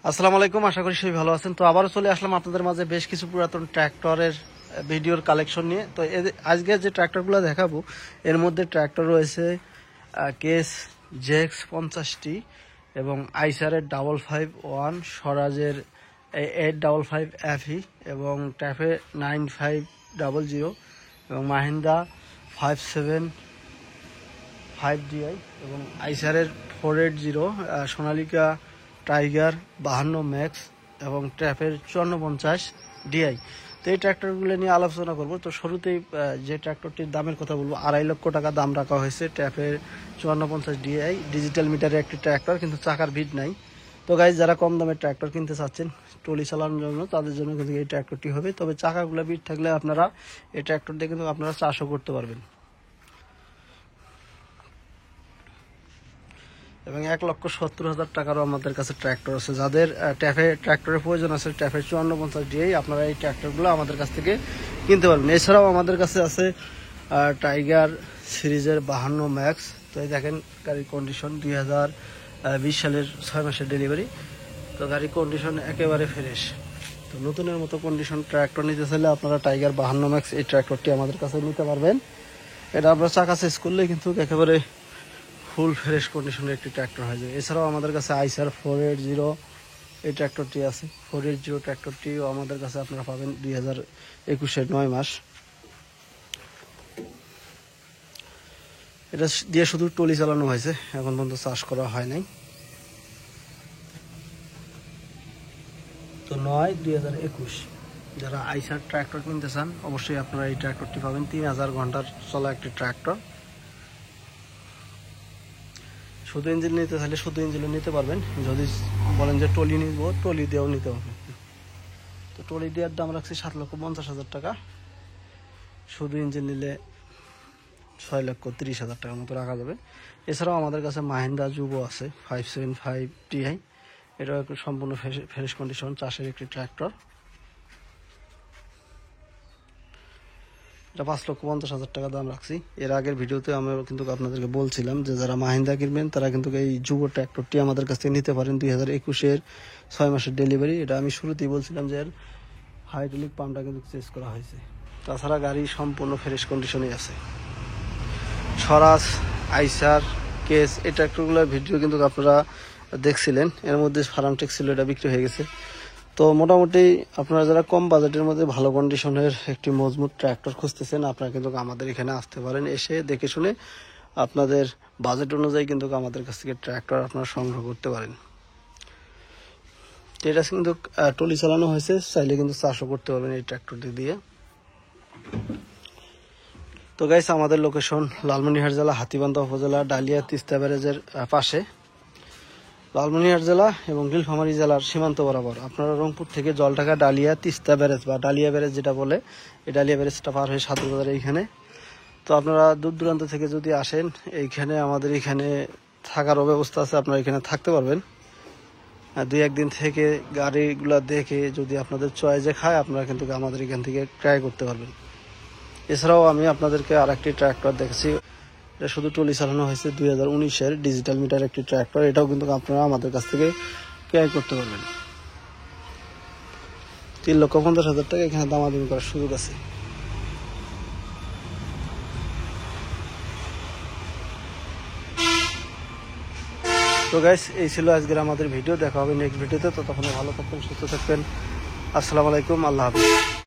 আসসালামু আলাইকুম, আশা করি সবাই ভালো আছেন। তো আবারও চলে আসলাম আপনাদের মাঝে বেশ কিছু পুরাতন ট্র্যাক্টরের ভিডিওর কালেকশন নিয়ে। তো আজকে যে ট্র্যাক্টরগুলো দেখাবো এর মধ্যে ট্র্যাক্টর রয়েছে কেস জেক্স 50টি এবং আইসারের 551, স্বরাজের 855 FE এবং ট্যাফে 9500 এবং মাহিন্দ্রা 575DI এবং আইসারের 480, সোনালিকা টাইগার 52 ম্যাক্স এবং ট্র্যাপের 5450DI। তো এই ট্র্যাক্টরগুলো নিয়ে আলোচনা করব। তো শুরুতেই যে ট্র্যাক্টরটির দামের কথা বলবো, 2.5 লক্ষ টাকা দাম রাখা হয়েছে। ট্র্যাপের 5450DI ডিজিটাল মিটারের একটি ট্র্যাক্টর, কিন্তু চাকার ভিড নাই। তো গাইজ, যারা কম দামের ট্র্যাক্টর কিনতে চাচ্ছেন ট্রলি চালানোর জন্য, তাদের জন্য কিন্তু এই ট্র্যাক্টরটি হবে। তবে চাকাগুলো ভিড থাকলে আপনারা এই ট্র্যাক্টর দিয়ে কিন্তু আপনারা চাষও করতে পারবেন। এবং 1,70,000 টাকারও আমাদের কাছে ট্র্যাক্টর আছে। যাদের ট্র্যাক্টরের প্রয়োজন আছে, ট্যাফের 5450DI, আপনারা এই ট্র্যাক্টরগুলো আমাদের কাছ থেকে কিনতে পারবেন। এছাড়াও আমাদের কাছে আছে টাইগার সিরিজের 52 ম্যাক্স। তো এই দেখেন, গাড়ির কন্ডিশন 2020 সালের 6 মাসের ডেলিভারি। তো গাড়ির কন্ডিশন একেবারে ফ্রেশ। তো নতুনের মতো কন্ডিশন ট্র্যাক্টর নিতে চাইলে আপনারা টাইগার 52 ম্যাক্স এই ট্র্যাক্টরটি আমাদের কাছে নিতে পারবেন। এটা আপনার চাকা চেঞ্জ করলে কিন্তু একেবারে ফুল ফ্রেশ কন্ডিশনের একটি ট্র্যাক্টর হয়ে যাবে। এছাড়াও আমাদের কাছে আইসার 480 এই ট্র্যাক্টরটি আছে। 480 ট্র্যাক্টরটিও আমাদের কাছে আপনারা পাবেন 2021-এর 9 মাস। এটা দিয়ে শুধু টলি চালানো হয়েছে, এখন পর্যন্ত চাষ করা হয় নাই। তো 9/2021 যারা আইসার ট্র্যাক্টর কিনতে চান, অবশ্যই আপনারা এই ট্র্যাক্টরটি পাবেন। 3000 ঘন্টার চলা একটি ট্র্যাক্টর। শুধু ইঞ্জিন নিতে চাইলে শুধু ইঞ্জিনও নিতে পারবেন। যদি বলেন যে টলি নিব, টলি দিয়েও নিতে পারবেন। তো টলি দেওয়ার দাম রাখছি 7,50,000 টাকা। শুধু ইঞ্জিন নিলে 6,30,000 টাকার মতো রাখা যাবে। এছাড়াও আমাদের কাছে মাহিন্দ্রা যুব আছে 575DI। এটাও একটু সম্পূর্ণ ফ্রেশ কন্ডিশন, চাষের একটি ট্র্যাক্টর। এটা 5,50,000 টাকা দাম রাখছি। এর আগের ভিডিওতে আমি কিন্তু আপনাদেরকে বলছিলাম যে যারা মাহিন্দ্রা কিনবেন তারা কিন্তু এই যুব ট্র্যাক্টরটি আমাদের কাছ থেকে নিতে পারেন। 2021-এর 6 মাসের ডেলিভারি। এটা আমি শুরুতেই বলছিলাম যে এর হাইড্রোলিক পাম্পটা কিন্তু চেঞ্জ করা হয়েছে। তাছাড়া গাড়ি সম্পূর্ণ ফ্রেশ কন্ডিশনেই আছে। স্বরাজ, আইসার, কেস এই ট্র্যাক্টরগুলোর ভিডিও কিন্তু আপনারা দেখছিলেন। এর মধ্যে ফার্মটেক ছিল, এটা বিক্রি হয়ে গেছে। তো মোটামুটি আপনারা যারা কম বাজেটের মধ্যে ভালো কন্ডিশনের একটি মজবুত ট্র্যাক্টর খুঁজতেছেন, আপনারা কিন্তু আমাদের এখানে আসতে পারেন। এসে দেখে শুনে আপনাদের বাজেট অনুযায়ী কিন্তু আমাদের কাছ থেকে ট্র্যাক্টর আপনারা সংগ্রহ করতে পারেন। এটা কিন্তু টলি চালানো হয়েছে, চাইলে কিন্তু চাষও করতে পারবেন এই ট্র্যাক্টরটি দিয়ে। তো গাইস, আমাদের লোকেশন লালমনিরহাট জেলা, হাতীবান্ধা উপজেলা, ডালিয়া তিস্তা ব্যারেজের পাশে। লালমনিরহাট জেলা এবং নীলফামারী জেলার সীমান্ত বরাবর। আপনারা রংপুর থেকে জলঢাকা ডালিয়া তিস্তা ব্যারেজ বা ডালিয়া ব্যারেজ যেটা বলে, এই ডালিয়া ব্যারেজটা পার হয়ে সাদুর বাজার এইখানে। তো আপনারা দূর দূরান্ত থেকে যদি আসেন, এইখানে আমাদের এখানে থাকারও ব্যবস্থা আছে, আপনারা এখানে থাকতে পারবেন। 2-1 দিন থেকে গাড়িগুলা দেখে যদি আপনাদের চয়েজে খায়, আপনারা কিন্তু আমাদের এখান থেকে ক্রয় করতে পারবেন। এছাড়াও আমি আপনাদেরকে আরেকটি ট্র্যাক্টর দেখছি। এটা শুধু টলি চালানো হয়েছে, 2019-এর ডিজিটাল মিটার একটি ট্র্যাক্টর। এটাও কিন্তু আপনারা আমাদের কাছ থেকে ক্রয় করতে পারবেন। 3,50,000 টাকা এখানে দামাদামি করার সুযোগ আছে। তো গাইস, এই ছিল আজকের আমাদের ভিডিও। দেখা হবে নেক্সট ভিডিওতে। ততক্ষণ ভালো থাকবেন, সুস্থ থাকবেন। আসসালামু আলাইকুম, আল্লাহ হাফেজ।